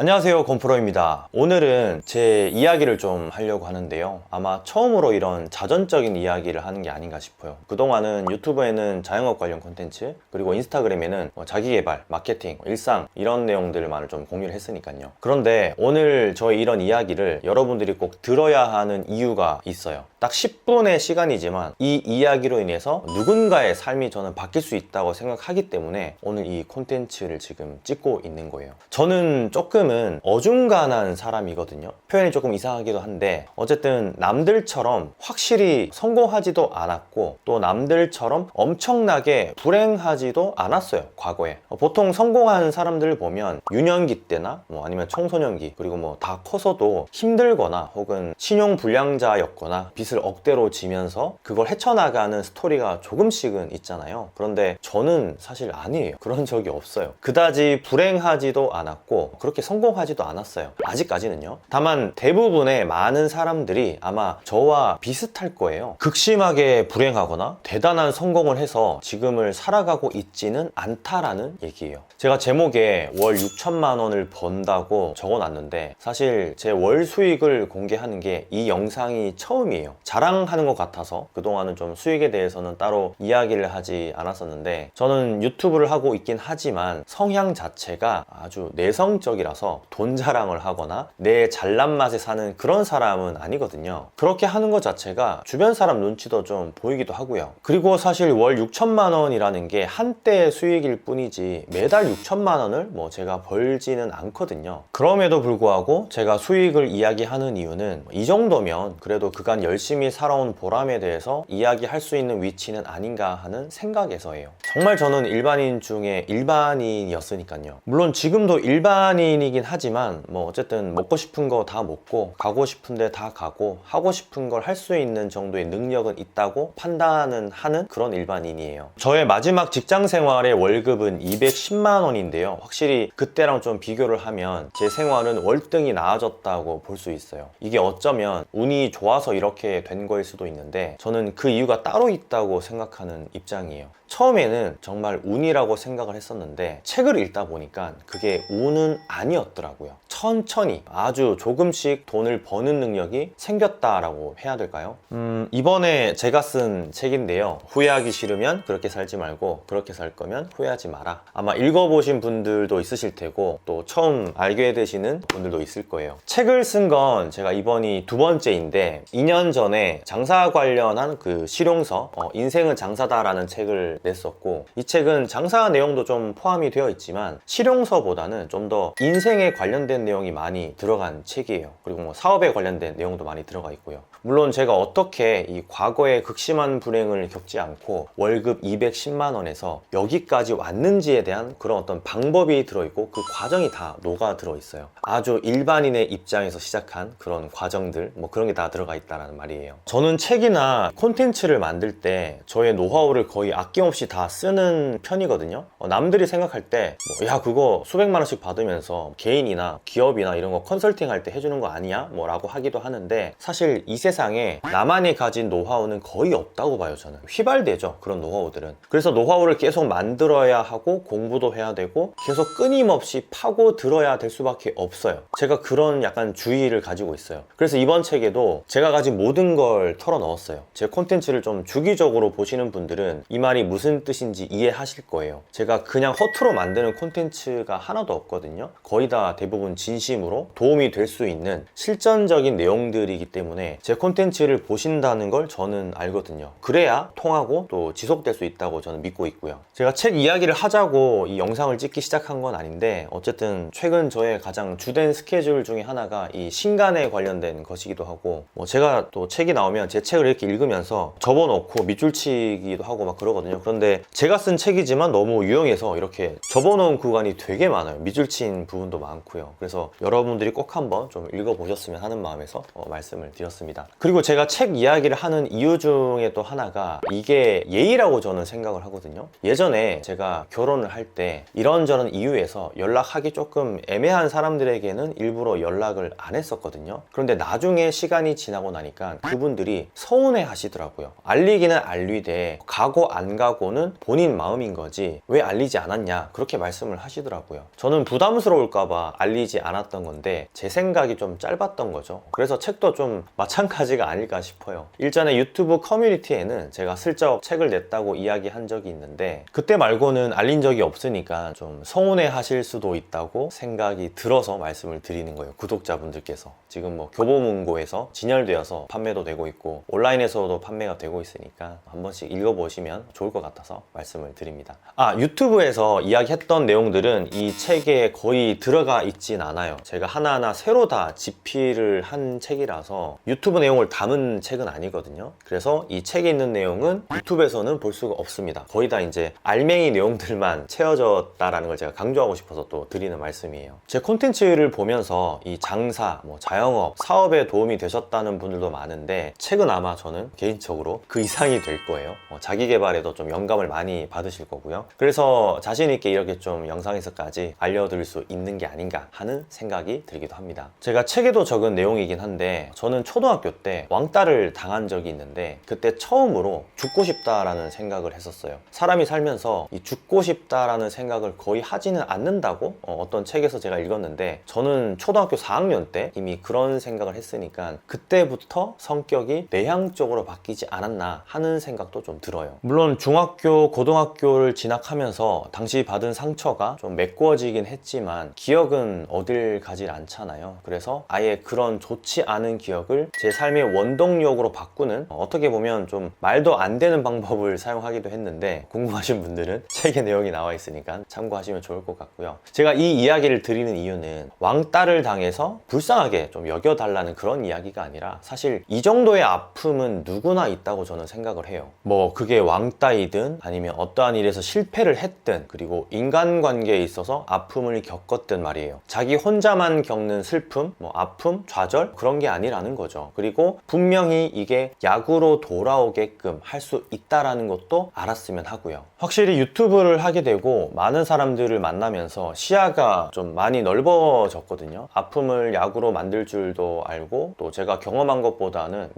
안녕하세요, 건프로입니다. 오늘은 제 이야기를 좀 하려고 하는데요. 아마 처음으로 이런 자전적인 이야기를 하는 게 아닌가 싶어요. 그동안은 유튜브에는 자영업 관련 콘텐츠, 그리고 인스타그램에는 자기개발, 마케팅, 일상 이런 내용들만을 좀 공유를 했으니까요. 그런데 오늘 저의 이런 이야기를 여러분들이 꼭 들어야 하는 이유가 있어요. 딱 10분의 시간이지만 이 이야기로 인해서 누군가의 삶이 저는 바뀔 수 있다고 생각하기 때문에 오늘 이 콘텐츠를 지금 찍고 있는 거예요. 저는 조금은 어중간한 사람이거든요. 표현이 조금 이상하기도 한데 어쨌든 남들처럼 확실히 성공하지도 않았고 또 남들처럼 엄청나게 불행하지도 않았어요, 과거에. 보통 성공한 사람들을 보면 유년기 때나 아니면 청소년기, 그리고 다 커서도 힘들거나 혹은 신용불량자였거나 빚을 억대로 지면서 그걸 헤쳐나가는 스토리가 조금씩은 있잖아요. 그런데 저는 사실 아니에요. 그런 적이 없어요. 그다지 불행하지도 않았고 그렇게 성공하지도 않았어요, 아직까지는요. 다만 대부분의 많은 사람들이 아마 저와 비슷할 거예요. 극심하게 불행하거나 대단한 성공을 해서 지금을 살아가고 있지는 않다라는 얘기예요. 제가 제목에 월 6천만 원을 번다고 적어놨는데 사실 제 월 수익을 공개하는 게 이 영상이 처음이에요. 자랑하는 것 같아서 그동안은 좀 수익에 대해서는 따로 이야기를 하지 않았었는데, 저는 유튜브를 하고 있긴 하지만 성향 자체가 아주 내성적이라서 돈 자랑을 하거나 내 잘난 맛에 사는 그런 사람은 아니거든요. 그렇게 하는 것 자체가 주변 사람 눈치도 좀 보이기도 하고요. 그리고 사실 월 6천만 원이라는 게 한때의 수익일 뿐이지 매달 6천만 원을 제가 벌지는 않거든요. 그럼에도 불구하고 제가 수익을 이야기하는 이유는 이 정도면 그래도 그간 열심히 살아온 보람에 대해서 이야기할 수 있는 위치는 아닌가 하는 생각에서예요. 정말 저는 일반인 중에 일반인이었으니까요. 물론 지금도 일반인이긴 하지만 어쨌든 먹고 싶은 거 다 먹고 가고 싶은 데 다 가고 하고 싶은 걸 할 수 있는 정도의 능력은 있다고 판단은 하는 그런 일반인이에요. 저의 마지막 직장 생활의 월급은 210만 원인데요. 확실히 그때랑 좀 비교를 하면 제 생활은 월등히 나아졌다고 볼 수 있어요. 이게 어쩌면 운이 좋아서 이렇게 된 거일 수도 있는데 저는 그 이유가 따로 있다고 생각하는 입장이에요. 처음에는 정말 운이라고 생각을 했었는데 책을 읽다 보니까 그게 운은 아니었더라고요. 천천히 아주 조금씩 돈을 버는 능력이 생겼다라고 해야 될까요? 이번에 제가 쓴 책인데요. 후회하기 싫으면 그렇게 살지 말고 그렇게 살 거면 후회하지 마라. 아마 읽어보신 분들도 있으실 테고 또 처음 알게 되시는 분들도 있을 거예요. 책을 쓴 건 제가 이번이 두 번째인데 2년 전에 장사 관련한 그 실용서 인생은 장사다라는 책을 냈었고, 이 책은 장사 내용도 좀 포함이 되어 있지만 실용서보다는 좀 더 인생에 관련된 내용이 많이 들어간 책이에요. 그리고 사업에 관련된 내용도 많이 들어가 있고요. 물론 제가 어떻게 이 과거의 극심한 불행을 겪지 않고 월급 210만 원에서 여기까지 왔는지에 대한 그런 어떤 방법이 들어있고 그 과정이 다 녹아 들어있어요. 아주 일반인의 입장에서 시작한 그런 과정들 그런 게 다 들어가 있다는 말이에요. 저는 책이나 콘텐츠를 만들 때 저의 노하우를 거의 아낌없이 다 쓰는 편이거든요. 남들이 생각할 때 야 그거 수백만 원씩 받으면서 개인이나 기업이나 이런 거 컨설팅 할 때 해주는 거 아니야? 라고 하기도 하는데 사실 이 세상에 나만이 가진 노하우는 거의 없다고 봐요. 저는 휘발되죠, 그런 노하우들은. 그래서 노하우를 계속 만들어야 하고 공부도 해야 되고 계속 끊임없이 파고 들어야 될 수밖에 없어요. 제가 그런 약간 주의를 가지고 있어요. 그래서 이번 책에도 제가 가진 모든 걸 털어 넣었어요. 제 콘텐츠를 좀 주기적으로 보시는 분들은 이 말이 무슨 뜻인지 이해하실 거예요. 제가 그냥 허투루 만드는 콘텐츠가 하나도 없거든요. 거의 다 대부분 진심으로 도움이 될 수 있는 실전적인 내용들이기 때문에 제 콘텐츠를 보신다는 걸 저는 알거든요. 그래야 통하고 또 지속될 수 있다고 저는 믿고 있고요. 제가 책 이야기를 하자고 이 영상을 찍기 시작한 건 아닌데 어쨌든 최근 저의 가장 주된 스케줄 중에 하나가 이 신간에 관련된 것이기도 하고 제가 또 책이 나오면 제 책을 이렇게 읽으면서 접어놓고 밑줄 치기도 하고 막 그러거든요. 그런데 제가 쓴 책이지만 너무 유용해서 이렇게 접어놓은 구간이 되게 많아요. 밑줄 친 부분도 많고요. 그래서 여러분들이 꼭 한번 좀 읽어보셨으면 하는 마음에서 말씀을 드렸습니다. 그리고 제가 책 이야기를 하는 이유 중에 또 하나가 이게 예의라고 저는 생각을 하거든요. 예전에 제가 결혼을 할 때 이런저런 이유에서 연락하기 조금 애매한 사람들에게는 일부러 연락을 안 했었거든요. 그런데 나중에 시간이 지나고 나니까 그분들이 서운해 하시더라고요. 알리기는 알리되 가고 안 가고는 본인 마음인 거지 왜 알리지 않았냐, 그렇게 말씀을 하시더라고요. 저는 부담스러울까봐 알리지 않았던 건데 제 생각이 좀 짧았던 거죠. 그래서 책도 좀 마찬가지가 아닐까 싶어요. 일전에 유튜브 커뮤니티에는 제가 슬쩍 책을 냈다고 이야기한 적이 있는데 그때 말고는 알린 적이 없으니까 좀 서운해 하실 수도 있다고 생각이 들어서 말씀을 드리는 거예요. 구독자분들께서 지금 뭐 교보문고에서 진열되어서 판매도 되고 있고 온라인에서도 판매가 되고 있으니까 한 번씩 읽어보시면 좋을 것 같아서 말씀을 드립니다. 유튜브에서 이야기했던 내용들은 이 책에 거의 들어가 있진 않아요. 제가 하나하나 새로 다 집필을 한 책이라서 유튜브 내용을 담은 책은 아니거든요. 그래서 이 책에 있는 내용은 유튜브에서는 볼 수가 없습니다. 거의 다 이제 알맹이 내용들만 채워졌다라는 걸 제가 강조하고 싶어서 또 드리는 말씀이에요. 제 콘텐츠를 보면서 이 장사, 자영업, 사업에 도움이 되셨다는 분들도 많은데 책은 아마 저는 개인적으로 그 이상이 될 거예요. 자기 개발에도 좀 영감을 많이 받으실 거고요. 그래서 자신 있게 이렇게 좀 영상에서까지 알려드릴 수 있는 게 아닌가 하는 생각이 들기도 합니다. 제가 책에도 적은 내용이긴 한데 저는 초등학교 때 왕따를 당한 적이 있는데 그때 처음으로 죽고 싶다라는 생각을 했었어요. 사람이 살면서 이 죽고 싶다라는 생각을 거의 하지는 않는다고 어떤 책에서 제가 읽었는데 저는 초등학교 4학년 때 이미 그런 생각을 했으니까 그때부터 성격이 내향적으로 바뀌지 않았나 하는 생각도 좀 들어요. 물론 중학교, 고등학교를 진학하면서 당시 받은 상처가 좀 메꾸어지긴 했지만 기억은 어딜 가질 않잖아요. 그래서 아예 그런 좋지 않은 기억을 제 삶의 원동력으로 바꾸는 어떻게 보면 좀 말도 안 되는 방법을 사용하기도 했는데 궁금하신 분들은 책의 내용이 나와 있으니까 참고하시면 좋을 것 같고요. 제가 이 이야기를 드리는 이유는 왕따를 당해서 불쌍하게 좀 여겨달라는 그런 이야기가 아니라 사실 이 정도의 아픔은 누구나 있다고 저는 생각을 해요. 그게 왕따이든 아니면 어떠한 일에서 실패를 했든 그리고 인간관계에 있어서 아픔을 겪었든 말이에요. 자기 혼자만 겪는 슬픔, 아픔, 좌절 그런 게 아니라는 거죠. 그리고 분명히 이게 약으로 돌아오게끔 할 수 있다라는 것도 알았으면 하고요. 확실히 유튜브를 하게 되고 많은 사람들을 만나면서 시야가 좀 많이 넓어졌거든요. 아픔을 약으로 만들 줄도 알고 또 제가 경험한 것보다는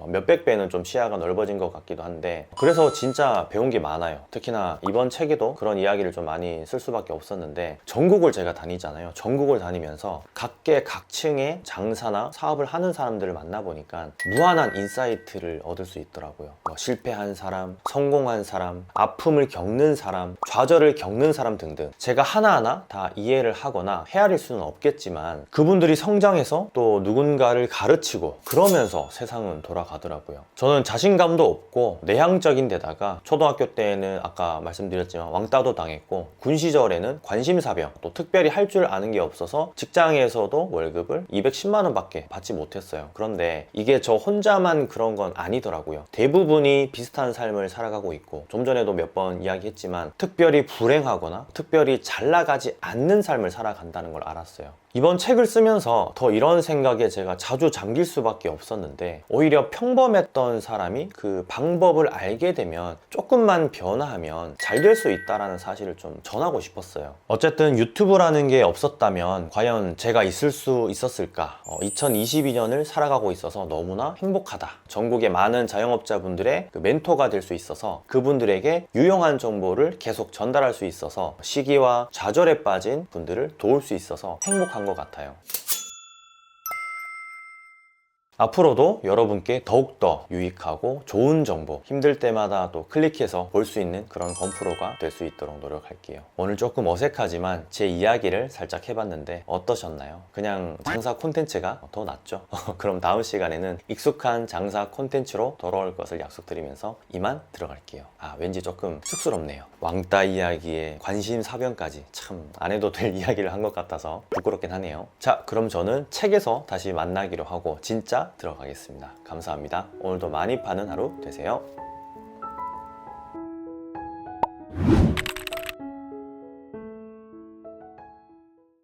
몇백 배는 좀 시야가 넓어진 것 같기도 한데 그래서 진짜 배운 게 많아요. 특히나 이번 책에도 그런 이야기를 좀 많이 쓸 수밖에 없었는데 전국을 제가 다니잖아요. 전국을 다니면서 각계각층의 장사나 사업을 하는 사람들을 만나보니까 무한한 인사이트를 얻을 수 있더라고요. 실패한 사람, 성공한 사람, 아픔을 겪는 사람, 좌절을 겪는 사람 등등 제가 하나하나 다 이해를 하거나 헤아릴 수는 없겠지만 그분들이 성장해서 또 누군가를 가르치고 그러면서 세상은 돌아가더라고요. 저는 자신감도 없고 내향적인 데다가 초등학교 때는 아까 말씀드렸지만 왕따도 당했고 군 시절에는 관심사병 또 특별히 할 줄 아는 게 없어서 직장에서도 월급을 210만 원밖에 받지 못했어요. 그런데 이게 저 혼자만 그런 건 아니더라고요. 대부분이 비슷한 삶을 살아가고 있고 좀 전에도 몇 번 이야기했지만 특별히 불행하거나 특별히 잘 나가지 않는 삶을 살아간다는 걸 알았어요. 이번 책을 쓰면서 더 이런 생각에 제가 자주 잠길 수밖에 없었는데 오히려 평범했던 사람이 그 방법을 알게 되면 조금만 변화하면 잘 될 수 있다는 사실을 좀 전하고 싶었어요. 어쨌든 유튜브라는 게 없었다면 과연 제가 있을 수 있었을까? 2022년을 살아가고 있어서 너무나 행복하다. 전국의 많은 자영업자분들의 그 멘토가 될 수 있어서 그분들에게 유용한 정보를 계속 전달할 수 있어서 시기와 좌절에 빠진 분들을 도울 수 있어서 행복한 것 같아요. 앞으로도 여러분께 더욱더 유익하고 좋은 정보 힘들 때마다 또 클릭해서 볼 수 있는 그런 건프로가 될 수 있도록 노력할게요. 오늘 조금 어색하지만 제 이야기를 살짝 해봤는데 어떠셨나요? 그냥 장사 콘텐츠가 더 낫죠? 그럼 다음 시간에는 익숙한 장사 콘텐츠로 돌아올 것을 약속드리면서 이만 들어갈게요. 왠지 조금 쑥스럽네요. 왕따 이야기에 관심사병까지 참 안 해도 될 이야기를 한 것 같아서 부끄럽긴 하네요. 자, 그럼 저는 책에서 다시 만나기로 하고 진짜 들어가겠습니다. 감사합니다. 오늘도 많이 파는 하루 되세요.